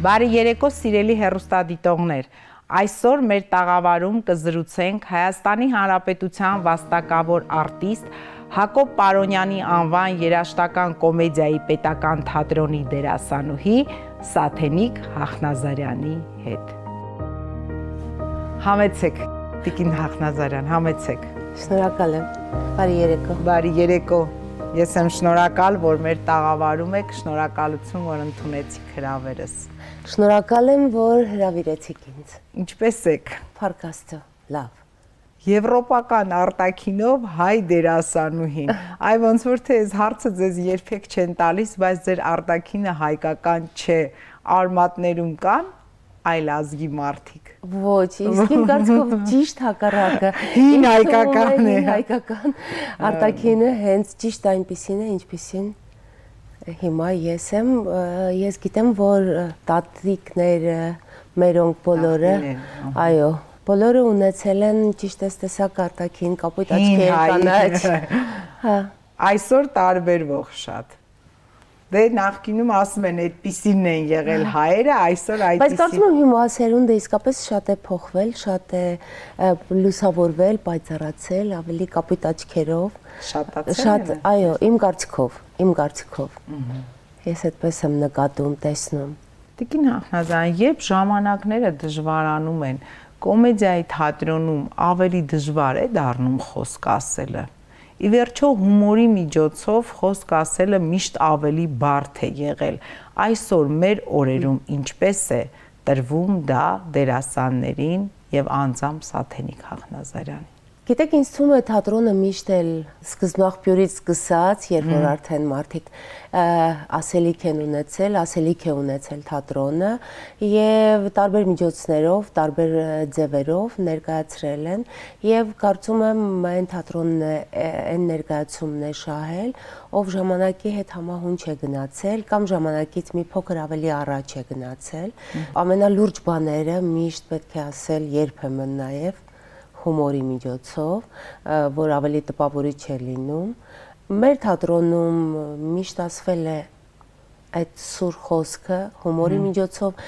Բարի երեկո սիրելի հեռուստադիտողներ, այսօր մեր տաղավարում կզրուցենք Հայաստանի Հանրապետության վաստակավոր արտիստ Հակոբ Պարոնյանի անվան երաժշտական կոմեդիայի պետական թատրոնի դերասանուհի Սաթենիկ Հախնազարյանի հետ։ Համեցեք, Տիկին Հախնազարյան, համեցեք։ Շնորհակալ եմ, բարի երեկո։ Բարի երեկո, ես եմ շնորհակալ, որ մեր տաղավարում եք, շնորհակալություն, որ ընդունեցիք հրավերս։ Շնորհակալ եմ, որ հրավիրեցիք ինձ։ Ինչպե՞ս եք։ Փառք Աստծո, լավ։ Եվրոպական արտաքինով հայ դերասանուհին։ Այ ոնց որ թե այս հարցը ձեզ երբեք չեն տալիս, բայց ձեր արտաքինը հայկական չէ, արմատներում կան այլ ազգի մարդիկ։ Ոչ, իսկ իմ կարծիքով ճիշտ հակառակը։ Հին հայկական է։ Հայկական արտաքինը հենց ճիշտ այնպիսին է, ինչպիսին հիմա ես եմ, ես գիտեմ, որ տատիկները, մերոնք բոլորը, այո, բոլորը ունեցել են ճիշտ տեսակ արտաքին, կապույտ աչքեր, կանաչ։ Այսօր տարբերվող շատ։ Դե նախկինում ասում են այդպիսին են եղել հայերը, այսօր այդպիսին։ Բայց կարծում եմ հիմա սերունդը իսկապես շատ է փոխվել, շատ է լուսավորվել, պայծառացել, ավելի կապույտ աչքերով։ Շատացել։ Այո, իմ կարծիքով։ Ես այդպես եմ նկատում, տեսնում։ Տիկին Հախնազարյան, երբ ժամանակները դժվարանում են, կոմեդիայի թատրոնում ավելի դժվար է դառնում խոսք ասելը։ Ի վերջո հումորի միջոցով խոսք ասելը միշտ ավելի բարդ է եղել։ Այսօր մեր օրերում ինչպես է տրվում դա դերասաններին եւ անձամբ Սաթենիկ Հախնազարյանին։ Գիտեք, ինձ թվում է թատրոնը միշտ էլ սկզբնաղբյուրից սկսած, երբ որ արդեն մարդիկ ասելիք են ունեցել, ասելիք է ունեցել թատրոնը եւ տարբեր միջոցներով, տարբեր ձևերով ներկայացրել են եւ կարծում եմ այն թատրոնն է, այն ներկայացումն է շահել, ով ժամանակի հետ համահունչ է գնացել կամ ժամանակից մի փոքր ավելի առաջ է գնացել։ Ամենալուրջ բաները միշտ պետք է ասել երբեմն նաեւ հումորի միջոցով, որ ավելի տպավորիչ է լինում։ Մեր թատրոնում միշտ ասվել է այդ սուր խոսքը, հումորի միջոցով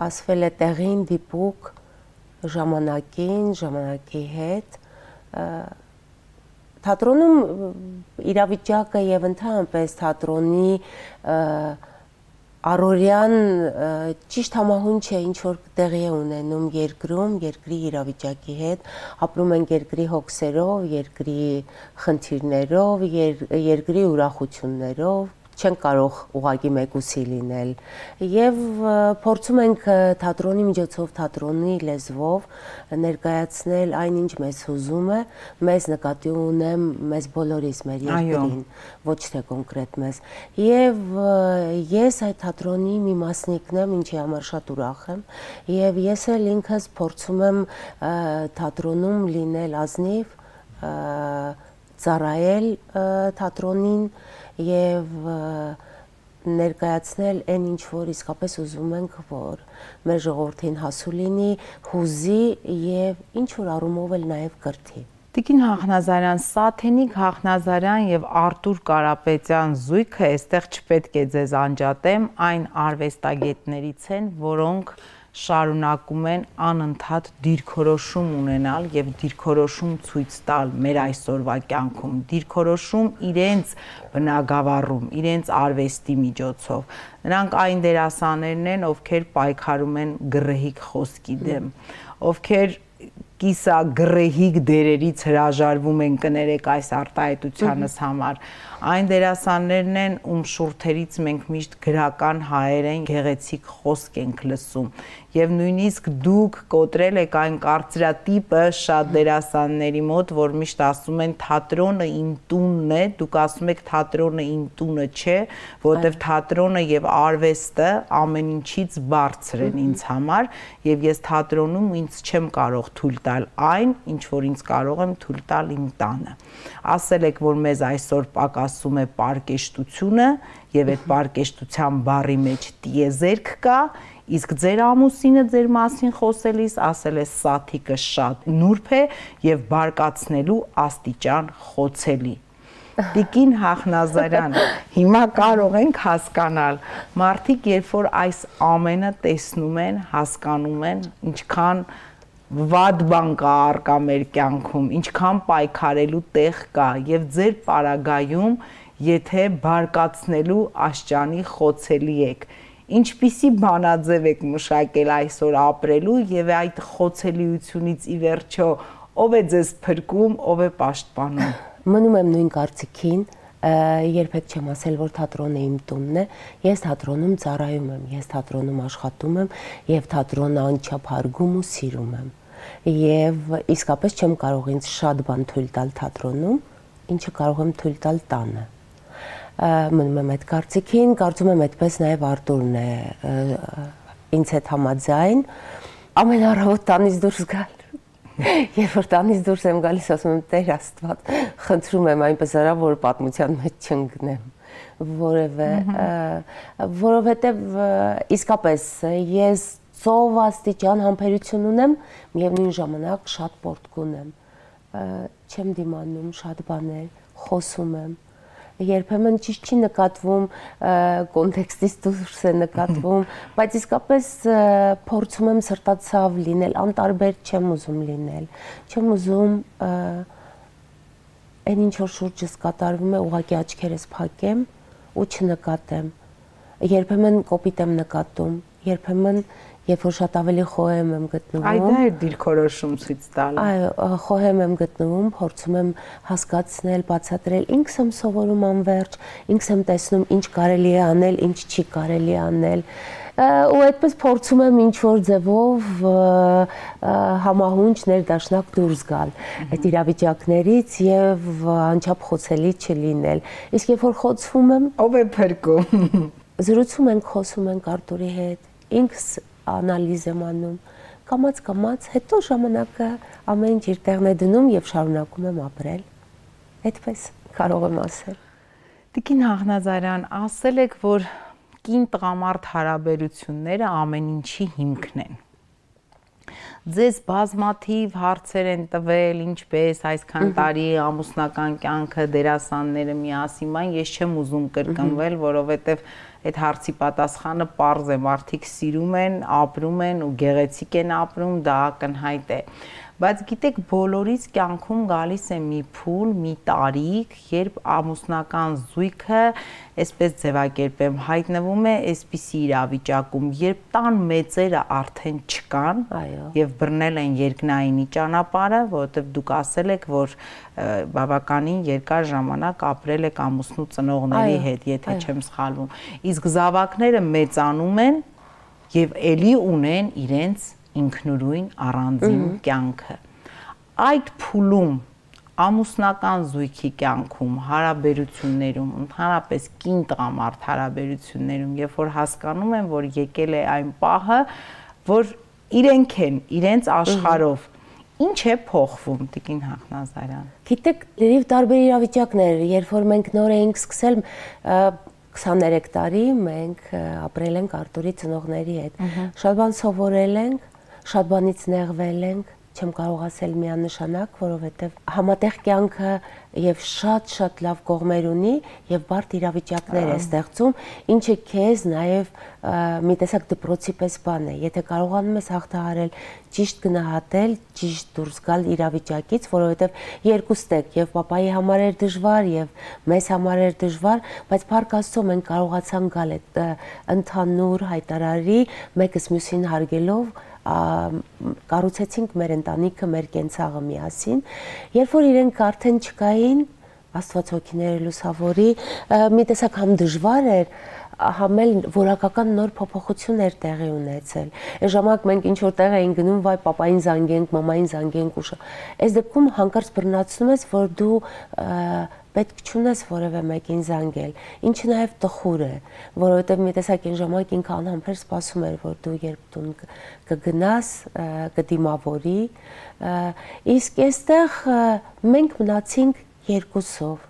ասվել է տեղին դիպուկ ժամանակին, ժամանակի հետ։ Թատրոնում իրավիճակը եւ ընդհանրապես թատրոնի առօրյան ճիշտ համահունչ է ինչ որ տեղի է ունենում երկրում, երկրի իրավիճակի հետ, ապրում ենք երկրի հոգսերով, երկրի խնդիրներով, երկրի ուրախություններով, չենք կարող ուղղակի մեկուսի լինել եւ փորձում ենք թատրոնի միջոցով, թատրոնի լեզվով ներկայացնել այնինչ մեզ հուզում է, մեզ նկատի ունեմ, մեզ բոլորիս, մեր երկրին, ոչ թե կոնկրետ մեզ։ Եվ ես այդ թատրոնի մի մասնիկն եմ, ինչի համար շատ ուրախ եմ, եւ ես էլ ինքս փորձում եմ թատրոնում լինել ազնիվ, ծառայել թատրոնին եւ ներկայացնել այն ինչ որ իսկապես ուզում ենք, որ մեր ժողովրդին հասու լինի, հուզի եւ ինչ որ առումով էլ նաեւ կրթի։ Տիկին Հախնազարյան, Սաթենիկ Հախնազարյան եւ Արտուր Կարապետյան զույգը այստեղ չպետք է ձեզ անջատեմ, այն արվեստագետներից են, որոնք շարունակում են անընդհատ դիրքորոշում ունենալ եւ դիրքորոշում ցույց տալ մեր այսօրվա կյանքում, դիրքորոշում իրենց բնագավառում, իրենց արվեստի միջոցով։ Նրանք այն դերասաններն են, ովքեր պայքարում են գռեհիկ խոսքի դեմ, ովքեր կիսա գռեհիկ դերերից հրաժարվում են, կներեք այս արտահայտությանս համար։ Այն դերասաններն են, ում շուրթերից մենք միշտ գրական հայերեն գեղեցիկ խոսք ենք լսում եւ նույնիսկ դուք կոտրել եք այն կարծրատիպը շատ դերասանների մոտ, որ միշտ ասում են թատրոնը իմ տունն է, դուք ասում եք թատրոնը իմ տունը չէ, որովհետեւ թատրոնը եւ արվեստը ամեն ինչից բարձր են ինձ համար եւ ես թատրոնում ինձ չեմ կարող թույլ տալ այն, ինչ որ ինձ կարող եմ թույլ տալ իմ տանը։ Ասել եք, որ մեզ այսօր պակասում է պարկեշտությունը եւ այդ պարկեշտության բառի մեջ տիեզերք կա, իսկ ձեր ամուսինը ձեր մասին խոսելիս ասել է Սաթիկը շատ նուրբ է եւ բարկացնելու աստիճան խոցելի։ Տիկին Հախնազարյան, հիմա կարող ենք հասկանալ, մարդիկ երբ որ այս ամենը տեսնում են, հասկանում են, ինչքան վատ բան կա առկա մեր կյանքում, ինչքան պայքարելու տեղ կա եւ ձեր պարագայում, եթե բարկացնելու աշճանի խոցելի եք, ինչպիսի բանաձև եք մշակել այսօր ապրելու եւ այդ խոցելիությունից ի վերջո ով է ձեզ փրկում, ով է պաշտպանում։ Մնում եմ նույն կարծիքին, երբեք չեմ ասել, որ թատրոնը իմ տունն է, ես թատրոնում ծառայում եմ, ես թատրոնում աշխատում եմ եւ թատրոնը անչափ հարգում ու սիրում եմ։ Եվ իսկապես չեմ կարող ինձ շատ բան թույլ տալ թատրոնում, ինչը կարող եմ թույլ տալ տանը։ Մնում եմ այդ կարծիքին, կարծում եմ այդպես նաև Արտուրն է ինձ հետ համաձայն, ամեն առավոտ տանից դուրս գալ, երբ որ տանից դուրս եմ գալիս, ասում եմ Տեր Աստված, խնդրում եմ այնպես արա, որ պատմության մեջ չընկնեմ, որովհետև իսկապես ես ծով աստիճան համբերություն ունեմ, միևնույն ժամանակ շատ պորտք ունեմ, չեմ դիմանում շատ բաներ, խոսում եմ, երբեմն ճիշտ չի նկատվում, կոնտեքստից դուրս է նկատվում, բայց իսկապես փորձում եմ սրտացավ լինել, անտարբեր չեմ ուզում լինել, չեմ ուզում այն ինչ որ շուրջս կատարվում է, ուղղակի աչքերս փակեմ ու չնկատեմ, երբեմն կոպիտ եմ նկատում, երբեմն երբ որ շատ ավելի խոհեմ եմ գտնվում։ Այդ դա է դիրքորոշում ցույց տալը։ Այո, խոհեմ եմ գտնվում, փորձում եմ հասկացնել, բացատրել, ինքս եմ սովորում անverջ, ինքս եմ տեսնում ինչ կարելի է անել, ինչ չի կարելի անել։ Ու այդպես փորձում եմ ինչ որ ձևով համահունչ ներդաշնակ դուրս գալ այդ իրավիճակներից եւ անչափ խոցելի չլինել։ Իսկ երբ որ խոցվում եմ, ով է փրկում։ Զրուցում ենք, խոսում ենք Արտուրի հետ, ինքս անալիզ եմ անում, կամաց, հետո ժամանակը ամեն ինչ իր տեղն է դնում եւ շարունակում եմ ապրել։ Այդպես կարող եմ ասել։ Տիկին Հախնազարյան, ասել եք, որ կին-տղամարդ հարաբերությունները ամեն ինչի հիմքն են։ Ձեզ բազմաթիվ հարցեր են տվել, ինչպես այսքան տարի ամուսնական կյանքը, դերասանները միասին, ես չեմ ուզում կրկնվել, որովհետև այդ հարցի պատասխանը պարզ է, մարդիկ սիրում են, ապրում են ու գեղեցիկ են ապրում, դա ակնհայտ է։ Բայց գիտեք, բոլորից կյանքում գալիս է մի փուլ, մի տարիք, երբ ամուսնական զույգը, այսպես ձևակերպեմ, հայտնվում է այսպիսի իրավիճակում, երբ տան մեծերը արդեն չկան եւ բռնել են երկնայինի ճանապարհը, որովհետեւ դուք ասել եք, որ բավականին երկար ժամանակ ապրել եք ամուսնու ծնողների հետ, եթե չեմ սխալվում։ Իսկ զավակները մեծանում են եւ ելի ունեն իրենց ինքնուրույն առանձին կյանքը։ Այդ փուլում ամուսնական զույգի կյանքում, հարաբերություններում, ընդհանրապես կին-տղամարդ հարաբերություններում, երբ որ հասկանում են, որ եկել է այն պահը, որ իրենք են, իրենց աշխարհով, ինչ է փոխվում, Տիկին Հախնազարյան։ Գիտեք, լրիվ տարբեր իրավիճակներ, երբ որ մենք նոր էինք սկսել 23 տարի մենք ապրել ենք Արտուրի ծնողների հետ։ Շատ բան սովորել ենք, շատ բանից նեղվել ենք, չեմ կարող ասել միանշանակ, որովհետև համատեղ կյանքը եւ շատ լավ կողմեր ունի եւ բարդ իրավիճակներ է ստեղծում, ինչը քեզ նաեւ մի տեսակ դպրոցի պես բան է, եթե կարողանում ես հաղթահարել, ճիշտ գնահատել, ճիշտ դուրս գալ իրավիճակից, որովհետև երկուստ եք, եւ պապայի համար էր դժվար եւ մեզ համար էր դժվար, բայց փառք Աստծո մենք կարողացանք գալ այդ ընդհանուր հայտարարի, մեկս մյուսին հարգելով կառուցեցինք մեր ընտանիքը, մեր կենցաղը միասին, երբ որ իրենք արդեն չկային, Աստված հոգիները լուսավորի, մի տեսակ համ դժվար էր, համ էլ որակական նոր փոփոխություն էր տեղի ունեցել։ Այս ժամանակ մենք ինչ որ տեղ էինք գնում, վայ պապային զանգենք, մամային զանգենք ուշ։ Այս դեպքում հանկարծ բռնացնում ես, որ դու պետք չունես որևէ մեկին զանգել, ինչը նաև տխուր է, որովհետև մի տեսակ այն ժամանակ ինքը անհամբեր սպասում էր, որ դու երբ տուն կգնաս, կդիմավորի, իսկ այստեղ մենք մնացինք երկուսով,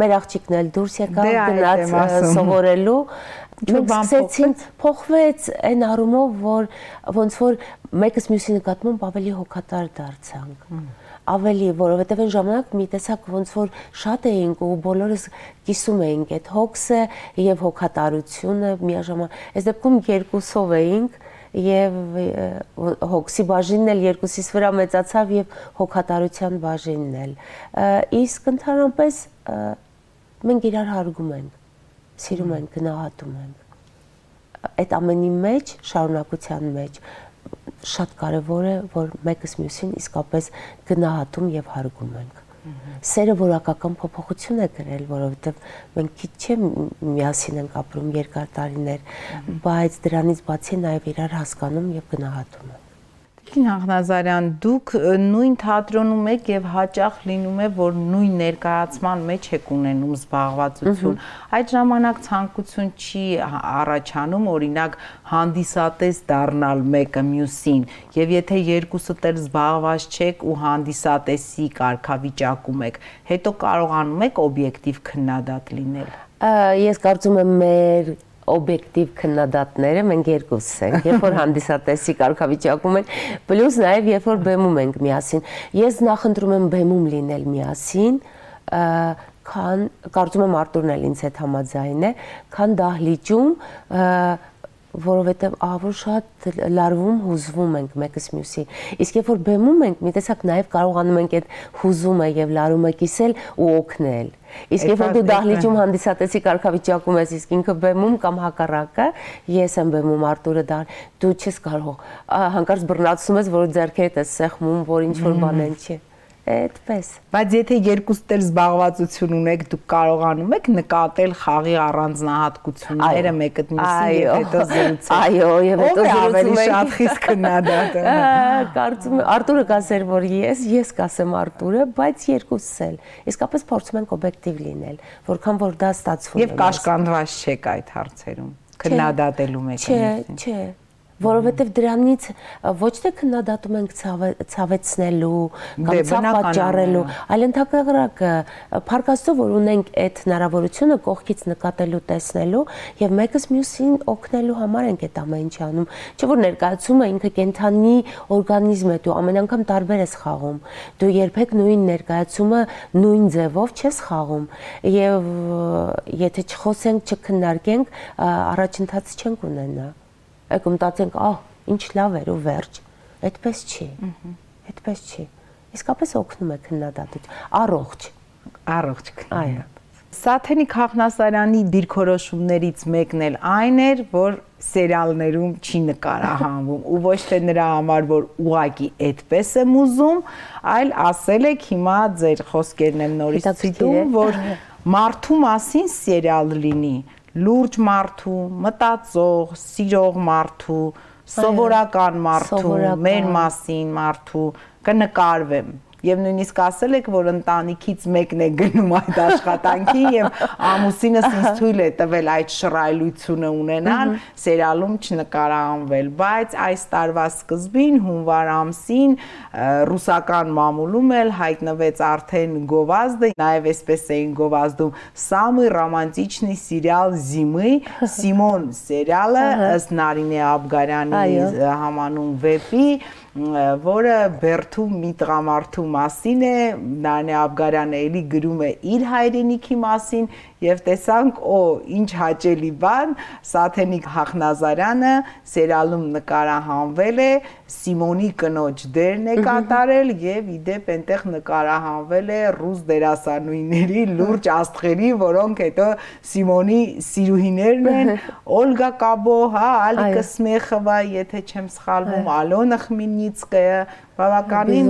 մեր աղջիկն էլ դուրս եկավ գնաց սովորելու, մենք սկսեցինք փոխվեց այն առումով, որ ոնց որ մեկս մյուսի նկատմամբ ավելի հոգատար դարձանք, ավելի, որովհետև այն ժամանակ մի տեսակ ոնց որ շատ էինք ու բոլորս կիսում էինք այդ հոգսը եւ հոգատարությունը միաժամանակ։ Այս դեպքում երկուսով էինք եւ հոգսի բաժինն էլ երկուսից վրա մեծացավ եւ հոգատարության բաժինն էլ։ Իսկ ընդհանրապես մենք իրար հարգում ենք, սիրում ենք, գնահատում ենք։ Այդ ամենի մեջ, շարունակության մեջ շատ կարևոր է, որ մեկս մյուսին իսկապես գնահատում եւ հարգում ենք։ Սերը որակական փոփոխություն է կրել, որովհետեւ մենք քիչ չէ միասին ենք ապրում երկար տարիներ, բայց դրանից բացի նաեւ իրար հասկանում եւ գնահատում ենք։ Տիկին Աղնազարյան, դուք նույն թատրոնում եք եւ հաճախ լինում է, որ նույն ներկայացման մեջ եք ունենում զբաղվածություն։ Այդ ժամանակ ցանկություն չի առաջանում, օրինակ, հանդիսատես դառնալ մեկը մյուսին, եւ եթե երկուսդ էլ զբաղված չեք ու հանդիսատեսի կարգավիճակում եք, հետո կարողանում եք օբյեկտիվ քննադատ լինել։ Ես կարծում եմ մեր օբյեկտիվ քննադատները մենք երկուսս ենք, երբ որ հանդիսատեսի կարգավիճակում ենք, պլյուս նաև երբ որ բեմում ենք միասին։ Ես նախընտրում եմ բեմում լինել միասին, քան կարծում եմ Արտուրն էլ ինձ հետ համաձայն է, քան դահլիճում, որովհետև ահավոր շատ լարվում, հուզվում ենք մեկս մյուսի։ Իսկ երբ որ բեմում ենք, մի տեսակ նաև կարողանում ենք այդ հուզումը եւ լարումը կիսել ու օգնել։ Իսկ երբ որ դու դահլիճում հանդիսատեսի կարգավիճակում ես, իսկ ինքը բեմում կամ հակառակը, ես եմ բեմում, Արտուրը դու չես կարող, հանկարծ բռնացում ես, որ ձեռքերդ ես սեղմում, որ ինչ որ բան են չի։ Այդպես։ Բայց եթե երկուստ էլ զբաղվածություն ունեք, դուք կարողանում եք նկատել խաղի առանձնահատկությունները մեկը մյուսին եւ հետո զրուցել։ Այո, եւ հետո ավելի շատ խիստ քննադատը։ Կարծում եմ Արտուրը կասեր, որ ես կասեմ Արտուրը, բայց երկուսս էլ։ Իսկապես փորձում ենք օբյեկտիվ լինել, որքան որ դա ստացվում է։ Եվ կաշկանդված չեք այդ հարցերում, քննադատելու մեկը մյուսին։ Չէ, որովհետև դրանից ոչ թե քննադատում ենք ցավեցնելու կամ ցավ պատճառելու, այլ ընդհակառակը փառքաստով որ ունենք այդ հնարավորությունը կողքից նկատելու, տեսնելու եւ մեկս մյուսին օգնելու համար ենք այդ ամեն ինչ անում։ Չէ՞ որ ներկայացումը ինքը կենթանի օրգանիզմ է, դու ամեն անգամ տարբեր ես խաղում։ Դու երբեք նույն ներկայացումը նույն ձևով չես խաղում եւ եթե չխոսենք, չքննարկենք, առաջընթաց չենք ունենա։ Եկում մտածենք, ինչ լավ էր ու վերջ։ Այդպես չի։ Այդպես չի։ Իսկապես օգնում է քննադատություն։ Առողջ։ Այո։ Սաթենիկ Աղնազարյանի դիրքորոշումներից մեկն էլ այն էր, որ սերիալներում չի նկարահանվում ու ոչ թե նրա համար, որ ուղակի այդպես եմ ուզում, այլ ասել եք հիմա ձեր խոսքերն եմ նորից ցիտում, որ մարդու մասին սերիալ լինի։ Լուրջ մարդու, մտածող, սիրող մարդու, սովորական մարդու, մեր մասին մարդու կնկարվեմ։ Եվ նույնիսկ ասել եք, որ ընտանիքից մեկն է գնում այդ աշխատանքին եւ ամուսինս ինձ թույլ է տվել այդ շռայլությունը ունենալ, սերիալում չնկարահանվել, բայց այս տարվա սկզբին հունվար ամսին ռուսական մամուլում էլ հայտնվեց արդեն գովազդը, նաեւ այսպես էին գովազդում «Самый романтичный сериал зимы» Սիմոն սերիալը ըստ Նարինե Աբգարյանի համանուն վեպի, որը Բերթու մի տղամարդու մասին է, Նարինե Աբգարյանը էլի գրում է իր հայրենիքի մասին եւ տեսանք, ինչ հաճելի բան, Սաթենիկ Աղնազարյանը սերիալում նկարահանվել է, Սիմոնի կնոջ դերն է կատարել եւ իդեպ այնտեղ նկարահանվել է ռուս դերասանուհիների լուրջ աստղերի, որոնք հետո Սիմոնի սիրուհիներն են, Օլգա Կաբո, Ալիկա Սմեխովա, եթե չեմ սխալվում, Ալոնա Խմելնիցկaya, բավականին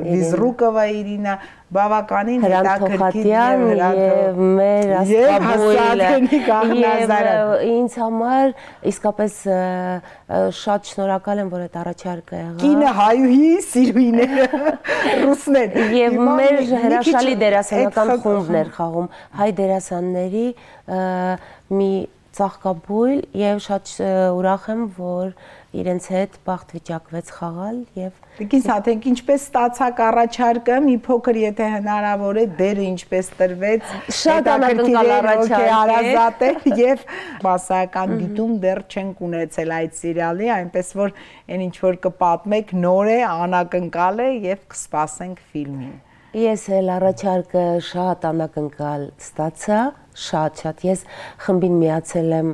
Վիզրուկովա Իրինա, բավականին հետաքրքիր եւ մեր Աստղաբույլը ինձ համար իսկապես շատ շնորհակալ եմ, որ այդ առաջարկը եղավ։ Կինը հայուհի, սիրուհիները ռուսներ եւ մեր հրաշալի դերասանական խումբն էր խաղում հայ դերասանների մի ծաղկաբույլ եւ շատ ուրախ եմ, որ իրենց հետ բախտ վիճակվեց խաղալ եւ Տիկին Սաթենք, ինչպես ստացակ առաջարկը, մի փոքր եթե հնարավոր է դերը ինչպես տրվեց, շատ անակնկալ հարազատ է եւ բասական դիտում դեռ չենք ունեցել այդ սերիալի, այնպես որ այն ինչ որ կպատմեք նոր է, անակնկալ է եւ կսպասենք ֆիլմին։ Ես էլ առաջարկը շատ անակնկալ ստացա, շատ, ես խմբին միացել եմ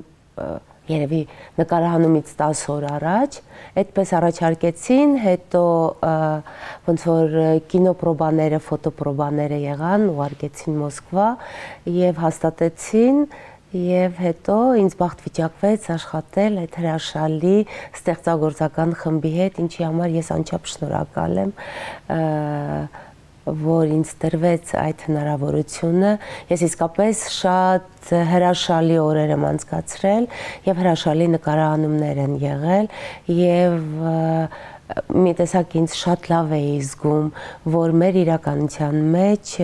երևի նկարահանումից 10 օր առաջ, այդպես առաջարկեցին, հետո ոնց որ կինոպրոբաները, ֆոտոպրոբաները եղան, ուղարկեցին Մոսկվա եւ հաստատեցին եւ հետո ինձ բախտ վիճակվեց աշխատել այդ հրաշալի ստեղծագործական խմբի հետ, ինչի համար ես անչափ շնորհակալ եմ, որ ինձ տրվեց այդ հնարավորությունը, ես իսկապես շատ հրաշալի օրեր եմ անցկացրել եւ հրաշալի նկարահանումներ են եղել եւ մի տեսակ ինձ շատ լավ էի զգում, որ մեր իրականության մեջ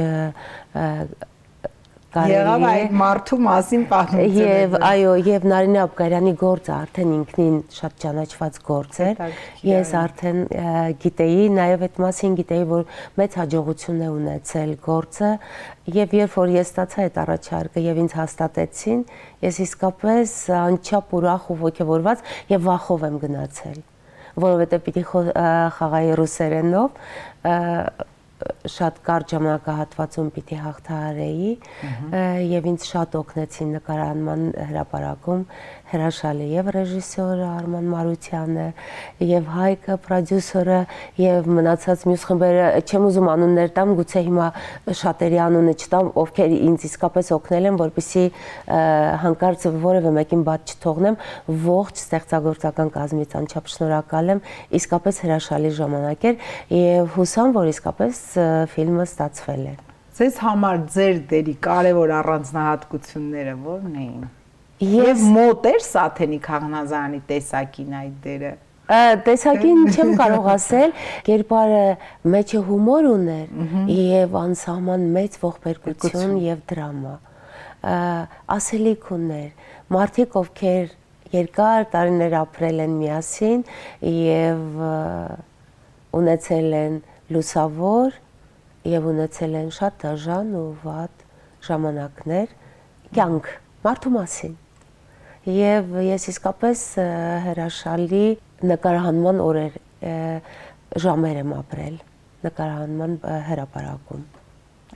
Եղավ այդ մարդու մասին պատմություն։ Եվ այո, եւ Նարինե Աբգարյանի գործը արդեն ինքնին շատ ճանաչված գործ էր։ Ես արդեն գիտեի, նաեւ այդ մասին գիտեի, որ մեծ հաջողություն է ունեցել գործը, եւ երբ որ ես ստացա այդ առաջարկը եւ ինձ հաստատեցին, ես իսկապես անչափ ուրախ ու ողջավորված եւ վախով եմ գնացել, որովհետեւ պիտի խաղայի ռուսերենով շատ կարճ ժամանակահատվածում պիտի հաղթահարեի եւ ինձ շատ օգնեցին նկարահանման հրապարակում հրաշալի եւ ռեժիսորը Արման Մարությանը եւ Հայկը պրոդյուսերը եւ մնացած մյուս խմբերը չեմ ուզում անուններ տամ գուցե հիմա շատերի անունը չտամ ովքեր ինձ իսկապես օգնել են որպեսզի հանկարծ որևէ մեկին բաց չթողնեմ ողջ ստեղծագործական կազմից անչափ շնորհակալ եմ իսկապես հրաշալի ժամանակ էր եւ հուսամ որ իսկապես ֆիլմը ստացվել է Ձեզ համար ձեր դերի կարևոր առանձնահատկությունները ո՞րն էին Եվ մոտ էր Սաթենիկ Աղնազարյանի տեսակին այդ դերը Տեսակին չեմ կարող ասել, կերպարը մեջը հումոր ուներ եւ անսահման մեծ ողբերգություն եւ դրամա։ Ասելիք ուներ, մարդիկ ովքեր երկար տարիներ ապրել են միասին եւ ունեցել են լուսավոր եւ ունեցել են շատ դաժան ու վատ ժամանակներ, կյանք, մարդու մասին։ Եվ ես իսկապես հրաշալի նկարահանման օրեր ժամեր եմ ապրել նկարահանման հրապարակում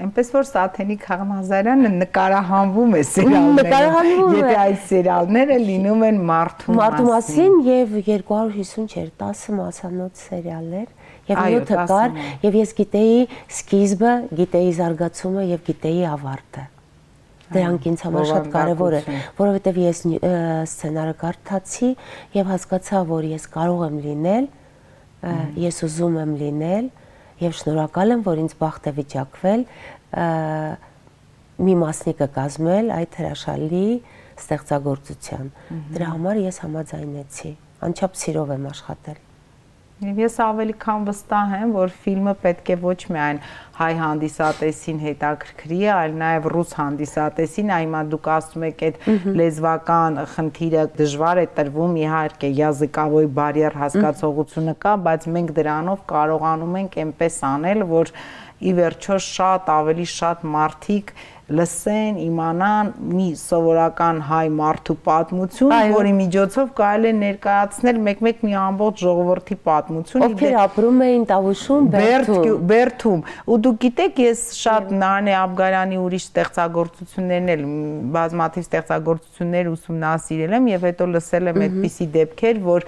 Այնպես որ Սաթենիկ Աղնազարյանը նկարահանվում է սերիալներում Եթե այդ սերիալները լինում են մարդու մասին եւ 250 չէր 10 մասանոց սերիալներ եւ 7-ը կար եւ ես գիտեի սկիզբը, գիտեի զարգացումը եւ գիտեի ավարտը Դրանք ինձ համար շատ կարևոր է, որովհետև ես սցենարը կարդացի եւ հասկացա, որ ես կարող եմ լինել, ես ուզում եմ լինել եւ շնորհակալ եմ, որ ինձ բախտ է վիճակվել մի մասնիկը կազմել այդ հրաշալի ստեղծագործության։ Դրա համար ես համաձայնեցի, անչափ սիրով եմ աշխատել։ Եվ ես ավելի քան վստահ եմ, որ ֆիլմը պետք է ոչ միայն հայ հանդիսատեսին հետաքրքրի, այլ նաև ռուս հանդիսատեսին, այմա դուք ասում եք այդ լեզվական խնդիրը դժվար է տրվում, իհարկե языковой բարիեր հասկացողությունը կա, բայց մենք դրանով կարողանում ենք այնպես անել, որ ի վերջո շատ ավելի շատ մարդիկ լսեն, իմանան մի սովորական հայ մարդու պատմություն, որի միջոցով կարելի է ներկայացնել մեկ-մեկ մի ամբողջ ժողովրդի պատմություն, ովքեր ապրում էին Տավուշում, Բերդում։ Ու դուք գիտեք, ես շատ Նարինե Աբգարյանի ուրիշ ստեղծագործություններն էլ բազմաթիվ ստեղծագործություններ ուսումնասիրել եմ եւ հետո լսել եմ այդպիսի դեպքեր, որ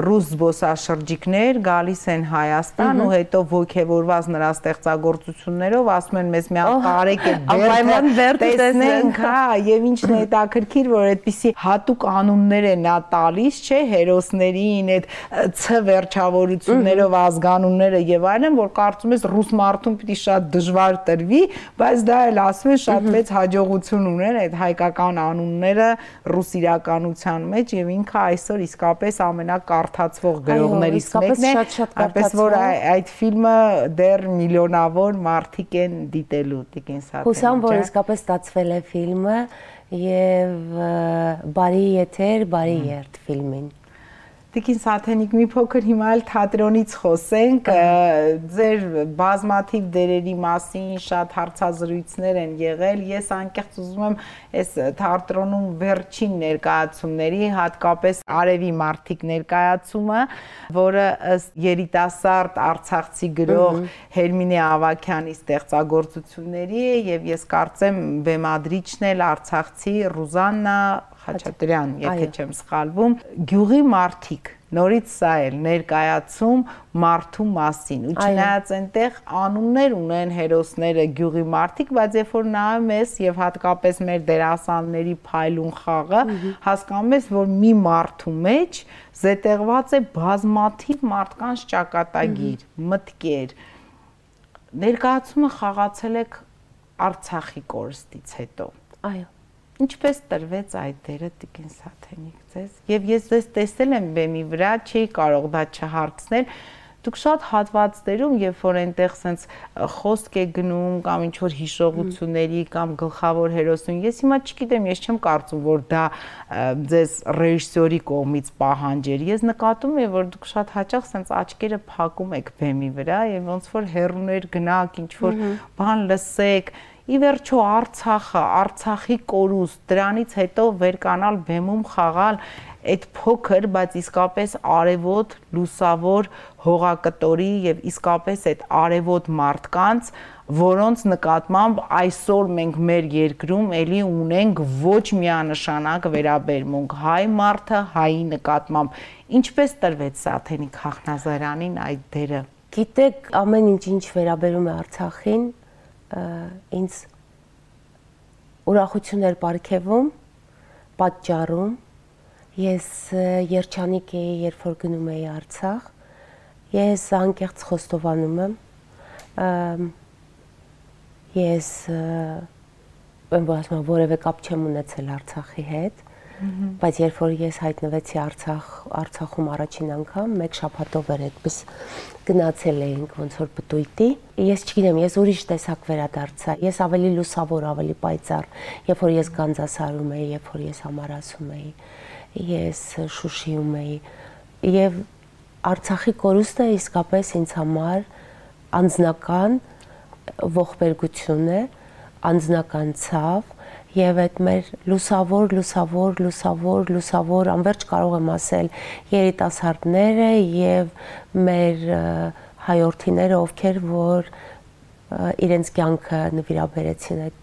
ռուս զբոսաշրջիկներ գալիս են Հայաստան ու հետո ոգևորված նրա ստեղծագործություններով ասում են մեզ մի հատ տարեք է Անպայման Բերդը տեսնենք, հա, եւ ինչն է հետաքրքիր, որ այդպիսի հատուկ անուններ է նա տալիս, չէ, հերոսներին, այդ ց վերջավորություններով ազգանունները եւ այլն, որ կարծում ես ռուս մարդուն պիտի շատ դժվար տրվի, բայց դա էլ ասում են շատ մեծ հաջողություն ունեն այդ հայկական անունները ռուս իրականության մեջ եւ ինքը այսօր իսկապես ամենակարդացվող գրողներից մեկն է, այնպես որ այդ ֆիլմը դեռ միլիոնավոր մարդիկ են դիտելու, Տիկին Սաթեն հուսամ, որ իսկապես ստացվել է ֆիլմը եւ բարի եթեր, բարի երթ ֆիլմին։ Տիկին Սաթենիկ, մի փոքր հիմա էլ թատրոնից խոսենք, ձեր բազմաթիվ դերերի մասին շատ հարցազրույցներ են եղել, ես անկեղծ ուզում եմ այս թատրոնում վերջին ներկայացումների, հատկապես Արևի մարդիկ ներկայացումը, որը ըստ երիտասարդ արցախցի գրող Հերմինե Ավագյանի ստեղծագործությունների է եւ ես կարծեմ բեմադրիչն էլ արցախցի Ռուզաննա Խաչատրյան, եթե չեմ սխալվում, գյուղի մարդիկ, նորից սա էլ ներկայացում մարդու մասին, ու չնայած այնտեղ անուններ ունեն հերոսները գյուղի մարդիկ, բայց երբ որ նայում ես եւ հատկապես մեր դերասանների փայլուն խաղը, հասկանում ես, որ մի մարդու մեջ զետեղված է բազմաթիվ մարդկանց ճակատագիր, մտքեր։ Ներկայացումը խաղացել եք Արցախի կորստից հետո։ Այո։ Ինչպես տրվեց այդ դերը Տիկին Սաթենիկ ձեզ, եւ ես ձեզ տեսել եմ բեմի վրա, չի կարող դա չհարցնել, դուք շատ հատվածներում, երբ որ այնտեղ սենց խոսք է գնում կամ ինչ որ հիշողությունների կամ գլխավոր հերոսուն, ես հիմա չգիտեմ, ես չեմ կարծում, որ դա ձեզ ռեժիսորի կողմից պահանջեր, ես նկատում եմ, որ դուք շատ հաճախ սենց աչքերը փակում եք բեմի վրա եւ ոնց որ հեռուներ գնաք, ինչ որ բան լսեք։ Ի վերջո Արցախը, Արցախի կորուստ, դրանից հետո վերկանալ բեմում խաղալ այդ փոքր, բայց իսկապես արևոտ, լուսավոր հողակտորի եւ իսկապես այդ արևոտ մարդկանց, որոնց նկատմամբ այսօր մենք մեր երկրում էլի ունենք ոչ միանշանակ վերաբերմունք, հայ մարդը հայի նկատմամբ։ Ինչպես տրվեց Սաթենիկ Խախնազարյանին այդ դերը։ Գիտեք, ամեն ինչ վերաբերում է Արցախին, ինձ ուրախություն էր պարգևում, պատճառում, ես երջանիկ էի, երբ որ գնում էի Արցախ, ես անկեղծ խոստովանում եմ, ես որևէ կապ չեմ ունեցել Արցախի հետ, բայց երբ որ ես հայտնվեցի Արցախում առաջին անգամ, մեկ շաբաթով էր այդպես գնացել էինք ոնց որ պտույտի, ես չգիտեմ, ես ուրիշ տեսակ վերադարձա, ես ավելի լուսավոր, ավելի պայծառ, երբ որ ես Գանձասարում էի, երբ որ ես Համարասում էի, ես Շուշիում էի, եւ Արցախի կորուստը իսկապես ինձ համար անձնական ողբերգություն է, անձնական ցավ, եւ այդ մեր լուսավոր, անverջ կարող եմ ասել, երիտասարդները եւ մեր հայրենիները, ովքեր որ իրենց կյանքը նվիրաբերեցին այդ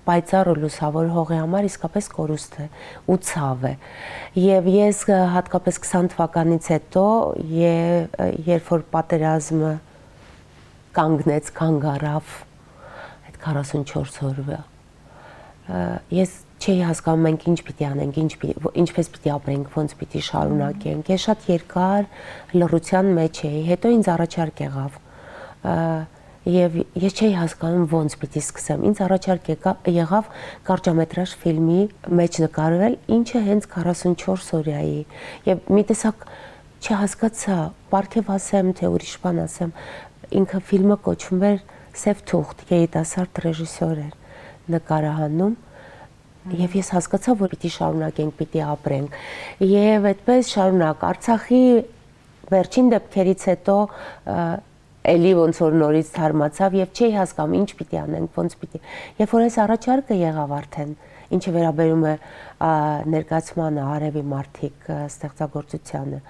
պայծառ ու լուսավոր հողի համար, իսկապես կորուստ է ու ցավ է։ Եվ ես հատկապես 20 թվականից հետո, երբ որ պատերազմը կանգ առավ այդ 44 օրվա, ես չէի հասկանում մենք ինչ պիտի անենք, ինչպես պիտի ապրենք, ոնց պիտի շարունակենք։ Ես շատ երկար լռության մեջ էի, հետո ինձ առաջարկ եղավ։ Եվ ես չէի հասկանում ոնց պիտի սկսեմ։ Ինձ առաջարկ եղավ կարճամետրաժ ֆիլմի մեջ նկարվել, ինչը հենց 44 օրյայի։ Եվ մի տեսակ չհասկացա, պարգև ասեմ, թե ուրիշ բան ասեմ, ինքը ֆիլմը կոչվում էր Սև թուղթ, երիտասարդ ռեժիսոր էր նկարահանում, եւ ես հասկացա, որ պիտի շարունակենք, պիտի ապրենք։ Եվ այդպես շարունակ Արցախի վերջին դեպքերից հետո էլի ոնց որ նորից թարմացավ եւ չէի հասկանում ինչ պիտի անենք, ոնց պիտի։ Երբ որ այս առաջարկը եղավ արդեն, ինչը վերաբերում է ներկայացմանը, Արևի մարդիկ ստեղծագործությանը,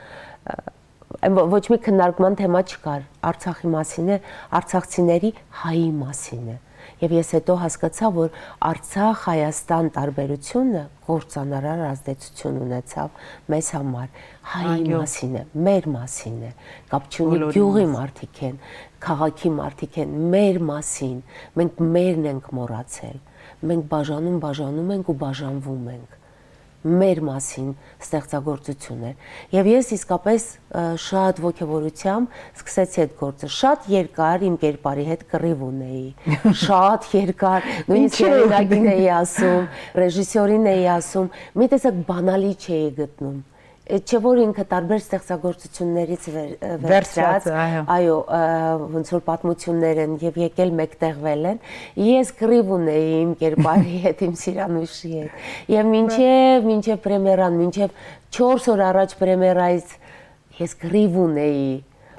ոչ մի քննարկման թեմա չկար, Արցախի մասին է, արցախցիների հայի մասին է։ Եվ ես հետո հասկացա, որ Արցախ-Հայաստան տարբերությունը կործանարար ազդեցություն ունեցավ մեզ համար։ Հայի մասին է, մեր մասին է, կապ չունի գյուղի մարդիկ են, քաղաքի մարդիկ են, մեր մասին, մենք մերն ենք մոռացել, մենք բաժանում ենք ու բաժանվում ենք։ Մեր մասին ստեղծագործություն էր։ Եվ ես իսկապես շատ ոգևորությամբ սկսեցի այդ գործը։ Շատ երկար իմ կերպարի հետ կռիվ ունեի։ Շատ երկար, նույնիսկ հեղինակին էի ասում, ռեժիսորին էի ասում, մի տեսակ բանալի չէի գտնում։ Չէ որ ինքը տարբեր ստեղծագործություններից վերցրած, այո, ոնց որ պատմություններ են եւ եկել մեկտեղվել են։ Ես կռիվ ունեի իմ կերպարի հետ, իմ Սիրանուշի հետ։ Եվ մինչև պրեմիերան, մինչև 4 օր առաջ պրեմիերայից ես կռիվ ունեի։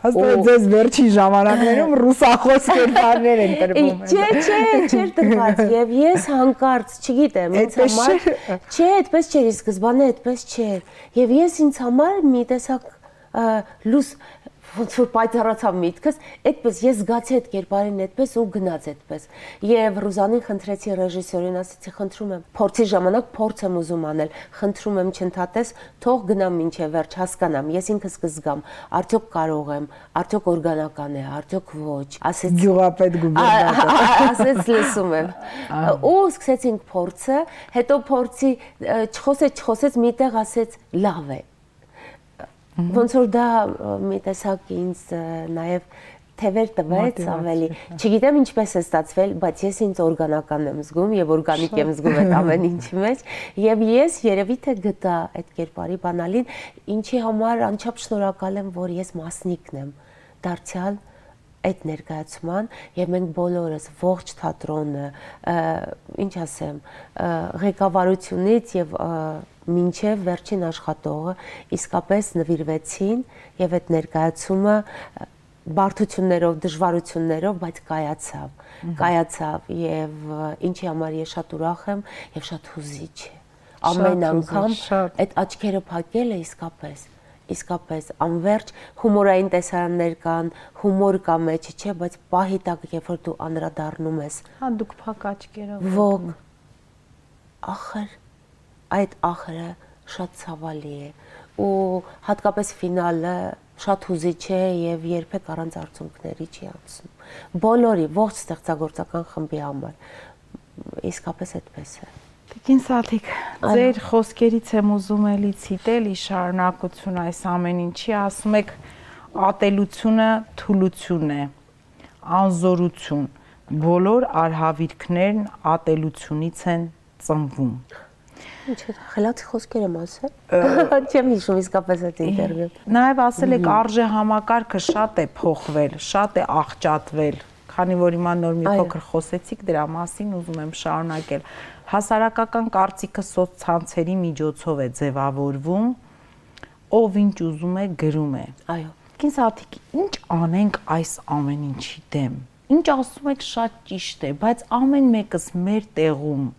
Հաստատ ձեզ վերջին ժամանակներում ռուսախոս կերպարներ են տրվում։ Չէ, տրված եւ ես հանկարծ, չգիտեմ, ինձ համար չէ, այդպես չէր, սկզբանե այդպես չէր։ Եվ ես ինձ համար մի տեսակ լույս ոնց որ պայծառացավ միտքս, այդպես ես զգացի այդ կերպարին այդպես ու գնաց այդպես։ Եվ Ռուզանին խնդրեցի ռեժիսորին, ասեցի խնդրում եմ, փորձի ժամանակ փորձ եմ ուզում անել, խնդրում եմ չընդհատես, թող գնամ մինչև վերջ, հասկանամ, ես ինքս կզգամ, արդյոք կարող եմ, արդյոք օրգանական է, արդյոք ոչ։ Ասեց գյուղապետ գուբերնատոր։ Ասեց լսում եմ։ Ու սկսեցինք փորձը, հետո փորձի չխոսեց, միտեղ ասեց լավ է։ Ոնց որ դա մի տեսակ ինձ նաև թևեր տվեց ավելի, չգիտեմ ինչպես է ստացվել, բայց ես ինձ օրգանական եմ զգում եւ օրգանիկ եմ զգում այդ ամեն ինչի մեջ եւ ես երևի թե գտա այդ կերպարի բանալին, ինչի համար անչափ շնորհակալ եմ, որ ես մասնիկն եմ դարձյալ այդ ներկայացման եւ մենք բոլորս ողջ թատրոնը, ինչ ասեմ, ղեկավարությունից եւ մինչև վերջին աշխատողը իսկապես նվիրվեցին եւ այդ ներկայացումը բարդություններով, դժվարություններով, բայց կայացավ եւ ինչի համար ես շատ ուրախ եմ եւ շատ հուզիչ է։ Ամեն անգամ այդ աչքերը փակելը իսկապես անverջ հումորային տեսարաններ կան, հումոր կա մեջը, չէ, բայց պահի տակ երբ որ դու անդրադառնում ես։ Հա դուք փակ աչքերով։ Ոգ ախր այդ ախրը շատ ցավալի է ու հատկապես ֆինալը շատ հուզիչ է եւ երբեք առանց արդյունքների չի անցնում։ Բոլորի ողջ ստեղծագործական խմբի համար իսկապես այդպես է։ Տիկին Սաթիկ, ձեր խոսքերից եմ ուզում էլի ցիտել ի շարունակություն այս ամեն ինչի, ասում եք ատելությունը թուլություն է, անզորություն, բոլոր արհավիրքներն ատելությունից են ծնվում։ Ինչ է, խելացի խոսքեր եմ ասել։ Չեմ հիշում իսկապես այդ ինտերվյուն։ Նաև ասել եք արժե համակարգը շատ է փոխվել, շատ է աղճատվել, քանի որ հիմա նոր մի փոքր խոսեցիք դրա մասին, ուզում եմ շարունակել։ Հասարակական կարծիքը սոցցանցերի միջոցով է ձևավորվում, ով ինչ ուզում է գրում է։ Այո։ Տիկին Սաթիկ, ինչ անենք այս ամեն ինչի դեմ։ Ինչ ասում եք շատ ճիշտ է, բայց ամեն մեկս մեր տեղում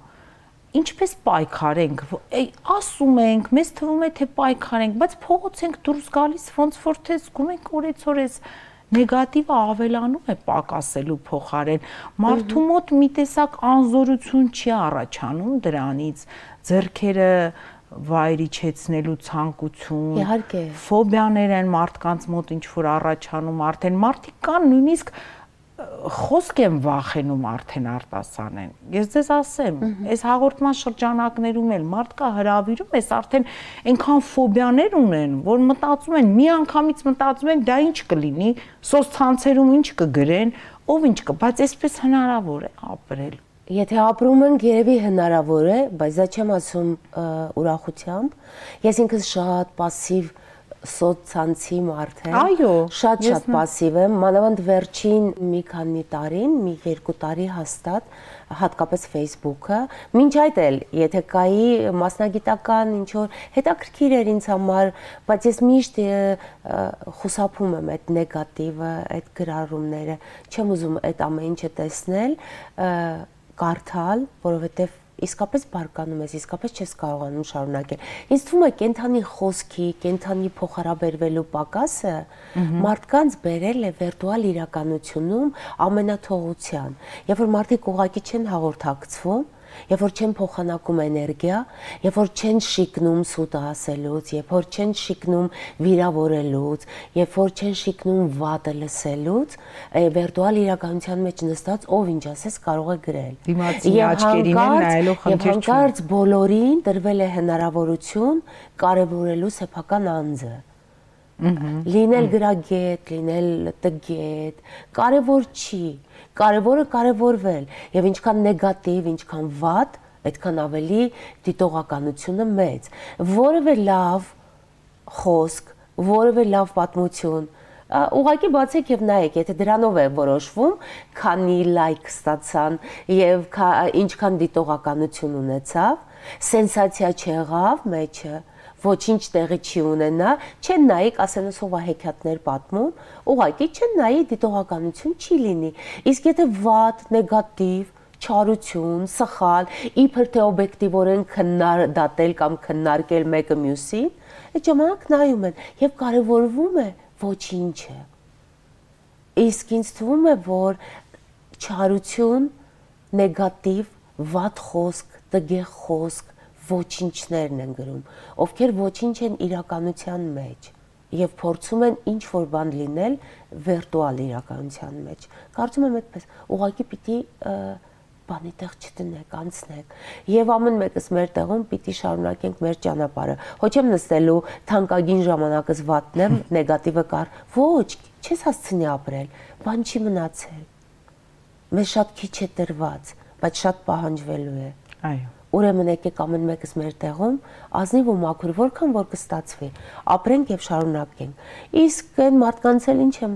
ինչպես պայքարենք, ասում ենք, մեզ թվում է թե պայքարենք, բայց փողոց ենք դուրս գալիս, ոնց որ թե զգում ենք օրեցօր էս նեգատիվը ավելանում է պակասելու փոխարեն։ Մարդու մոտ մի տեսակ անզորություն չի առաջանում դրանից, ձեռքերը վայրիչեցնելու ցանկություն, իհարկե, ֆոբիաներ են մարդկանց մոտ ինչ որ առաջանում, արդեն մարդիկ կան նույնիսկ խոսք եմ վախենում արդեն արտասանեն։ Ես ձեզ ասեմ, այս հաղորդման շրջանակներում էլ մարդկա հրավիրում ես արդեն այնքան ֆոբիաներ ունեն, որ մտածում են, մի անգամից մտածում են, դա ինչ կլինի, սոցցանցերում ինչ կգրեն, ով ինչ բայց այսպես հնարավոր է ապրել։ Եթե ապրում ենք, երևի հնարավոր է, բայց դա չեմ ասում ուրախությամբ։ Ես ինքս շատ пассив սոցցանցի մարդ եմ։ Այո, շատ пассив եմ, մանավանդ վերջին մի քանի տարին, մի 2 տարի հաստատ, հատկապես Facebook-ը, մինչ այդ էլ, եթե կայի մասնագիտական ինչ որ հետաքրքիր էր ինձ համար, բայց ես միշտ խուսափում եմ այդ նեգատիվը, այդ գրառումները, չեմ ուզում այդ ամեն ինչը տեսնել, կարդալ, որովհետև իսկապես բարկանում ես, իսկապես չես կարողանում շարունակել։ Ինձ թվում է կենթանի խոսքի, կենթանի փոխհարաբերվելու պակասը մարդկանց բերել է վիրտուալ իրականությունում ամենաթողության։ Երբ որ մարդիկ ուղղակի չեն հաղորդակցվում, երբ որ չեն փոխանակում էներգիա, երբ որ չեն շիկնում սուտը ասելուց, երբ որ չեն շիկնում վիրավորելուց, երբ որ չեն շիկնում վատը լսելուց, վիրտուալ իրականության մեջ նստած ով ինչ ասես կարող է գրել։ Դիմացի աչքերին են նայելով խնդիր չունի։ Եվ հանկարծ բոլորին տրվել է հնարավորություն կարևորելու սեփական անձը։ Լինել գրագետ, լինել տգետ, կարևոր չի, կարևորը կարևորվել եւ ինչքան նեգատիվ, ինչքան վատ, այդքան ավելի դիտողականությունը մեծ, որևէ լավ խոսք, որևէ լավ պատմություն, ուղղակի բացեք եւ նայեք, եթե դրանով է որոշվում, քանի լայք ստացան եւ ինչքան դիտողականություն ունեցավ, սենսացիա չեղավ մեջը, ոչինչ տեղի չի ունենա, չեն նայեք, ասեն ով հեքիաթներ պատմում, ուղղակի չեն նայի դիտողականություն չի լինի։ Իսկ եթե վատ, նեգատիվ, չարություն, սխալ, իբր թե օբյեկտիվորեն քննադատել կամ քննարկել մեկը մյուսին, այդ ժամանակ նայում են եւ կարեւորվում է ոչինչը։ Իսկ ինձ թվում է, որ չարություն, նեգատիվ, վատ խոսք, տգեղ խոսք, ոչինչներն են գրում, ովքեր ոչինչ են իրականության մեջ եւ փորձում են ինչ որ բան լինել վիրտուալ իրականության մեջ։ Կարծում եմ այդպես, ուղղակի պիտի բանի տեղ չտնեք, անցնեք եւ ամեն մեկս մեր տեղում պիտի շարունակենք մեր ճանապարհը։ Ոչ եմ նստելու թանկագին ժամանակս վատնեմ, նեգատիվը կար։ Ոչ, չես հասցնի ապրել, բան չի մնացել։ Մեզ շատ քիչ է տրված, բայց շատ պահանջվելու է։ Այո։ Ուրեմն եկեք ամեն մեկս մեր տեղում ազնիվ ու մաքուր, որքան որ կստացվի, ապրենք եւ շարունակենք։ Իսկ այն մարդկանց էլ ինչ եմ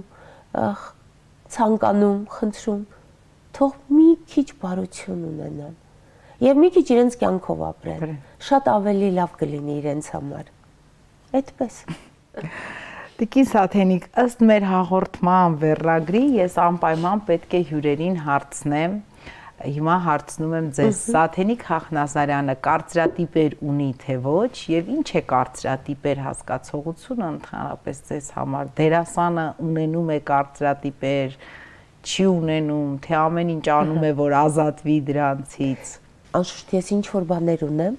ցանկանում, խնդրում, թող մի քիչ բարություն ունենան եւ մի քիչ իրենց կյանքով ապրեն, շատ ավելի լավ կլինի իրենց համար։ Այդպես։ Տիկին Սաթենիկ, ըստ մեր հաղորդման վերնագրի, ես անպայման պետք է հյուրերին հարցնեմ։ Հիմա հարցնում եմ ձեզ, Սաթենիկ Խախնազարյանը կարծրատիպեր ունի թե ոչ եւ ինչ է կարծրատիպեր հասկացողությունը ընդհանրապես ձեզ համար։ Դերասանը ունենում է կարծրատիպեր, չի ունենում, թե ամեն ինչ անում է, որ ազատվի դրանցից։ Անշուշտ ես ինչ որ բաներ ունեմ,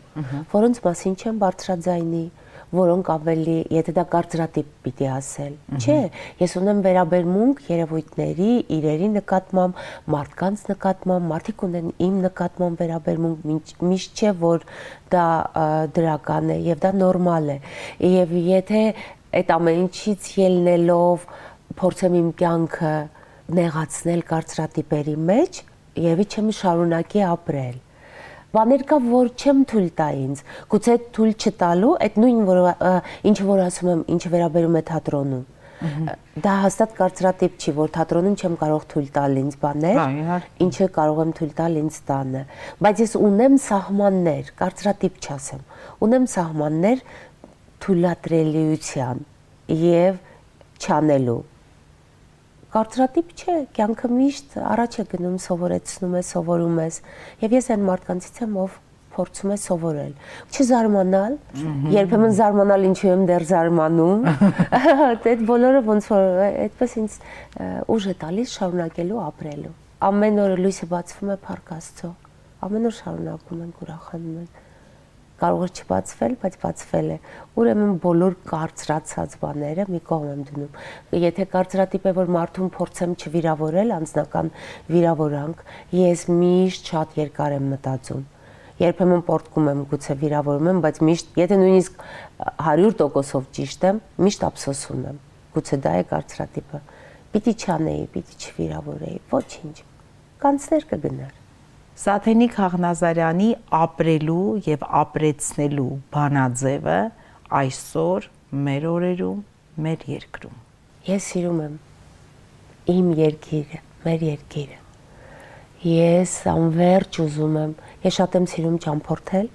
որոնց մասին չեմ բարձրաձայնի, որոնք ավելի, եթե դա կարծրատիպ պիտի ասել, չէ, ես ունեմ վերաբերմունք երևույթների, իրերի նկատմամբ, մարդկանց նկատմամբ, մարդիկ ունեն իմ նկատմամբ վերաբերմունք, միշտ չէ, որ դա դրական է եւ դա նորմալ է։ Եվ եթե այդ ամեն ինչից ելնելով փորձեմ իմ կյանքը նեղացնել կարծրատիպերի մեջ, եւ չեմ շարունակի ապրել։ Բաներ կա, որ չեմ թույլ տա ինձ, գուցե թույլ չտալու, այդ նույն ինչը որ ասում եմ, ինչը վերաբերում է թատրոնում։ Դա հաստատ կարծրատիպ չի, որ թատրոնում չեմ կարող թույլ տալ ինձ բաներ, ինչը կարող եմ թույլ տալ ինձ տանը։ Բայց ես ունեմ սահմաններ, կարծրատիպ չասեմ, ունեմ սահմաններ թույլատրելիության եւ չանելու։ Կարծրատիպ չէ, կյանքը միշտ առաջ է գնում, սովորեցնում է, սովորում ես, եւ ես այն մարդկանցից եմ, ով փորձում է սովորել։ Չզարմանալ, երբեմն զարմանալ ինչու եմ դեռ զարմանում, այդ բոլորը ոնց որ այդպես ինձ ուժ է տալիս շարունակելու ապրելու։ Ամեն օր լույսը բացվում է Փառք Աստծո, ամեն օր շարունակում ենք, ուրախանում ենք։ Կարող է չբացվել, բայց բացվել է։ Ուրեմն բոլոր կարծրացած բաները մի կողմ եմ դնում։ Եթե կարծրատիպ է, որ մարդուն փորձեմ չվիրավորել, անձնական վիրավորանք, ես միշտ շատ երկար եմ մտածում։ Երբեմն պորտկում եմ, գուցե վիրավորում եմ, բայց միշտ, եթե նույնիսկ 100%-ով ճիշտ եմ, միշտ ափսոսում եմ։ Գուցե դա է կարծրատիպը։ Պիտի չանեի, պիտի չվիրավորեի, ոչինչ։ Կանցներ կգնար։ Սաթենիկ Խախնազարյանի ապրելու եւ ապրեցնելու բանաձևը այսօր մեր օրերում, մեր երկրում։ Ես սիրում եմ իմ երկիրը, մեր երկիրը։ Ես անverջ ուզում եմ, ես շատ եմ սիրում ճամփորդել,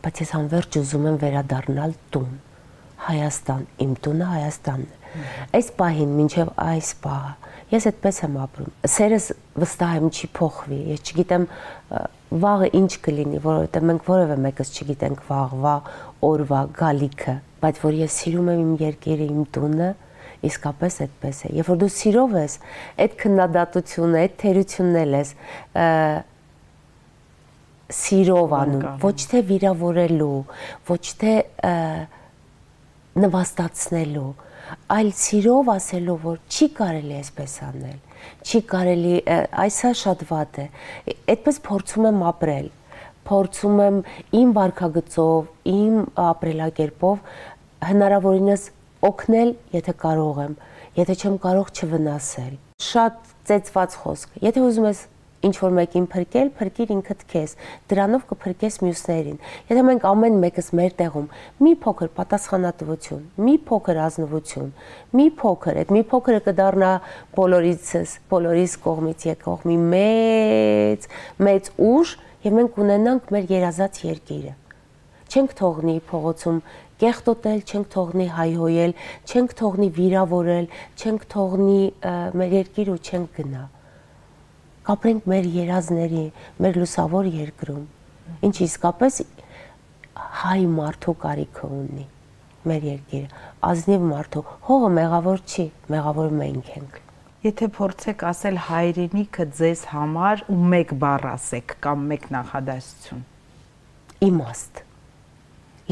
բայց ես անverջ ուզում եմ վերադառնալ տուն։ Հայաստան, իմ տունը Հայաստանն է։ Այս պահին, մինչև այս պահը, ես այդպես եմ ապրում։ Սերս վստահ եմ չի փոխվի։ Ես չգիտեմ վաղը ինչ կլինի, որովհետև մենք որևէ մեկս չգիտենք վաղվա օրվա գալիքը, բայց որ ես սիրում եմ իմ երկիրը, իմ տունը, իսկապես այդպես է։ Երբ որ դու սիրով ես, այդ քննադատությունը, այդ թերությունն էլ ես սիրով անում, ոչ թե վիրավորելու, ոչ թե նվաստացնելու, այլ սիրով ասելու, որ չի կարելի այսպես անել, չի կարելի, այսա շատ վատ է, այդպես փորձում եմ ապրել, փորձում եմ իմ վարքագծով, իմ ապրելակերպով հնարավորինս օգնել, եթե կարող եմ, եթե չեմ կարող չվնասել։ Շատ ծեծված խոսք, եթե ուզում ես ինչ որ մեկին փրկել, փրկիր ինքդ քեզ, դրանով կփրկես մյուսներին։ Եթե մենք ամեն մեկս մեր տեղում մի փոքր պատասխանատվություն, մի փոքր ազնվություն, մի փոքր, այդ մի փոքրը կդառնա բոլորիս կողմից եկող մի մեծ ուժ, եւ մենք ունենանք մեր երազած երկիրը։ Չենք թողնի փողոցում կեղտոտել, չենք թողնի հայհոյել, չենք թողնի վիրավորել, չենք թողնի մեր երկիրը ու չենք գնա։ Կապրենք մեր երազների, մեր լուսավոր երկրում, ինչ իսկապես հայ մարդու կարիքը ունի մեր երկիրը, ազնիվ մարդու, հողը մեղավոր չի, մեղավոր մենք ենք։ Եթե փորձեք ասել հայրենիքը ձեզ համար ու մեկ բառ ասեք կամ մեկ նախադասություն։ Իմաստ,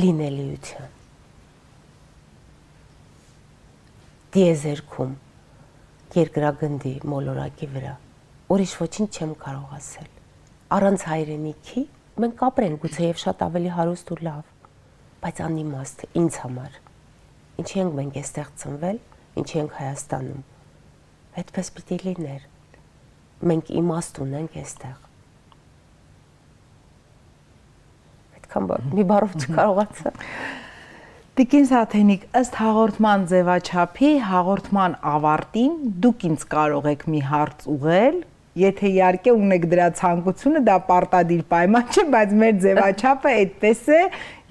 լինելիություն, դիեզերքում, երկրագնդի մոլորակի վրա, ուրիշ ոչինչ չեմ կարող ասել։ Առանց հայրենիքի մենք կապրենք գուցե եւ շատ ավելի հարուստ ու լավ, բայց անիմաստ ինձ համար։ Ինչի ենք մենք այստեղ ծնվել, ինչի ենք Հայաստանում։ Այդպես պիտի լիներ։ Մենք իմաստ ունենք այստեղ։ Այդքան մի բառով չկարողացա։ Տիկին Սաթենիկ, ըստ հաղորդման ձևաչափի, հաղորդման ավարտին դուք ինձ կարող եք մի հարց ուղղել, եթե իհարկե ունեք դրա ցանկությունը, դա պարտադիր պայման չէ, բայց մեր ձևաչափը այդպես է,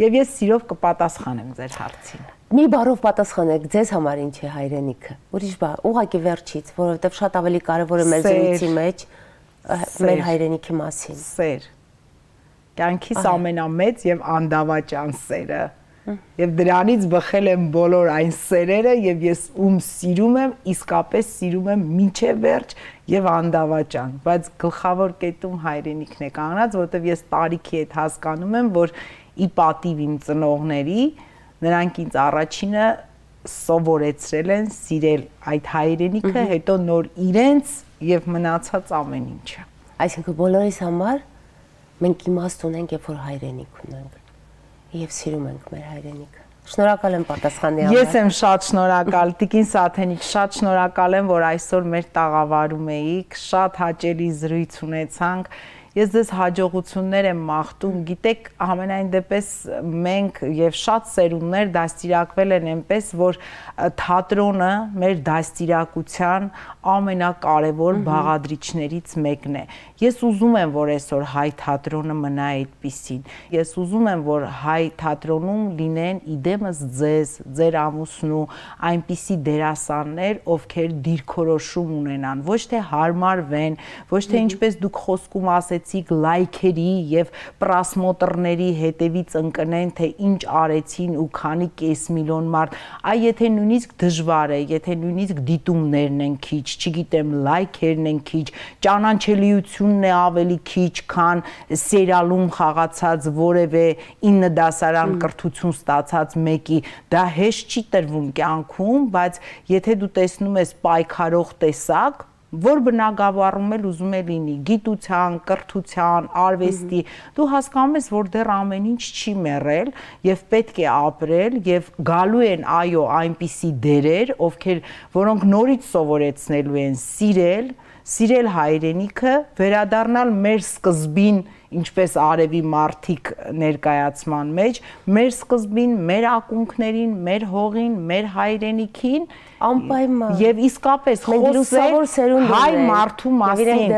եւ ես սիրով կպատասխանեմ ձեր հարցին։ Մի բառով պատասխանեք, ձեզ համար ինչ է հայրենիքը։ Ուրիշ բառ, ուղղակի վերջից, որովհետեւ շատ ավելի կարեւոր է մեր զրույցի մեջ մեր հայրենիքի մասին։ Սեր։ Կյանքիս ամենամեծ եւ անդավաճան սերը։ Եվ դրանից բխել եմ բոլոր այն սերերը եւ ես ում սիրում եմ, իսկապես սիրում եմ մինչեւ վերջ եւ անդավաճան, բայց գլխավոր կետում հայրենիքն է կանգնած, որովհետեւ ես տարիքի հետ հասկանում եմ, որ ի պատիվ իմ ծնողների նրանք ինձ առաջինը սովորեցրել են սիրել այդ հայրենիքը, հետո նոր իրենց եւ մնացած ամեն ինչը։ Այսինքն բոլորիս համար մենք իմաստ ունենք, երբ որ հայրենիք ունենք։ Եվ սիրում ենք մեր հայրենիքը։ Շնորհակալ եմ պատասխանի համար։ Ես եմ շատ շնորհակալ, Տիկին Սաթենիկ, շատ շնորհակալ եմ, որ այսօր մեր տաղավարում էիք, շատ հաճելի զրույց ունեցանք։ Ես ձեզ հաջողություններ եմ մաղթում, գիտեք, ամենայն դեպս մենք եւ շատ սերունդներ դաստիարակվել են այնպես, որ թատրոնը մեր դաստիարակության ամենակարևոր բաղադրիչներից մեկն է։ Ես ուզում եմ, որ այսօր հայ թատրոնը մնա այդպիսին։ Ես ուզում եմ, որ հայ թատրոնում լինեն իդեմս ձեզ, ձեր ամուսնու այնպիսի դերասաններ, ովքեր դիրքորոշում ունենան, ոչ թե հարմարվեն, ոչ թե ինչպես դուք խոսքում ասեցիք, լայքերի եւ պրասմոտրների հետևից ընկնեն, թե ինչ արեցին ու քանի կես միլիոն մարդ։ Այ եթե նույնիսկ դժվար է, եթե նույնիսկ դիտումներն են քիչ, չգիտեմ, լայքերն են քիչ, ճանաչելիությունն է ավելի քիչ, քան սերիալում խաղացած որևէ 9 դասարան կրթություն ստացած մեկի, դա հեշտ չի տրվում կյանքում, բայց եթե դու տեսնում ես պայքարող տեսակ, որ բնագավառում էլ ուզում է լինի, գիտության, կրթության, արվեստի, դու հասկանում ես, որ դեռ ամեն ինչ չի մեռել եւ պետք է ապրել եւ գալու են այո այնպիսի դերեր, որոնք նորից սովորեցնելու են սիրել հայրենիքը, վերադառնալ մեր սկզբին, ինչպես արևի մարդիկ ներկայացման մեջ, մեր սկզբին, մեր ակունքներին, մեր հողին, մեր հայրենիքին, անպայման եւ իսկապես խոսել հայ մարդու մասին։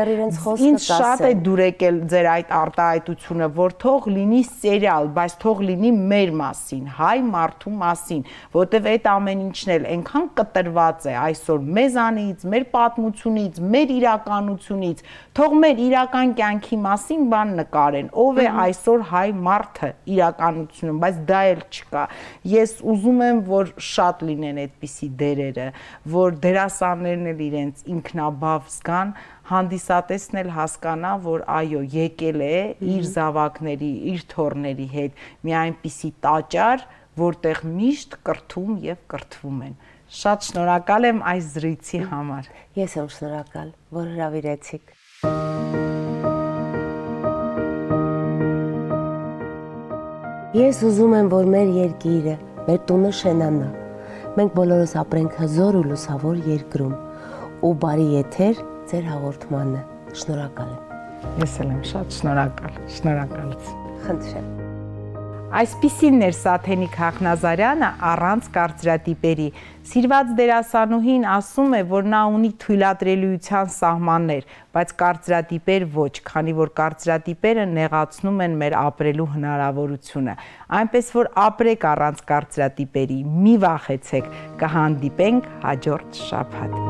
Ինձ շատ է դուր եկել ձեր այդ արտահայտությունը, որ թող լինի սերիալ, բայց թող լինի մեր մասին, հայ մարդու մասին, որտեվ այդ ամեն ինչն էլ այնքան կտրված է այսօր մեզանից, մեր պատմությունից, մեր իրականությունից, թող մեր իրական կյանքի մասին բան նկարեն, ով է այսօր հայ մարդը իրականությունում, բայց դա էլ չկա։ Ես ուզում եմ, որ շատ լինեն այդպիսի դերերը, որ դերասաններն էլ իրենց ինքնաբավ զգան, հանդիսատեսն էլ հասկանա, որ այո, եկել է իր զավակների, իր թոռների հետ մի այնպիսի տաճար, որտեղ միշտ կրթում եւ կրթվում են։ Շատ շնորհակալ եմ այս զրույցի համար։ Ես եմ շնորհակալ, որ հրավիրեցիք։ Ես ուզում եմ, որ մեր երկիրը, մեր տունը շենանա։ Մենք բոլորս ապրենք հզոր ու լուսավոր երկրում, ու բարի եթեր ձեր հաղորդմանը։ Շնորհակալ եմ։ Ես էլ եմ շատ շնորհակալ, շնորհակալություն։ Խնդրեմ։ Այսպիսին էր Սաթենիկ Հախնազարյանը առանց կարծրատիպերի։ Սիրված դերասանուհին ասում է, որ նա ունի թույլատրելիության սահմաններ, բայց կարծրատիպեր ոչ, քանի որ կարծրատիպերը նեղացնում են մեր ապրելու հնարավորությունը։ Այնպես որ ապրեք առանց կարծրատիպերի, մի վախեցեք, կհանդիպենք հաջորդ շաբաթ։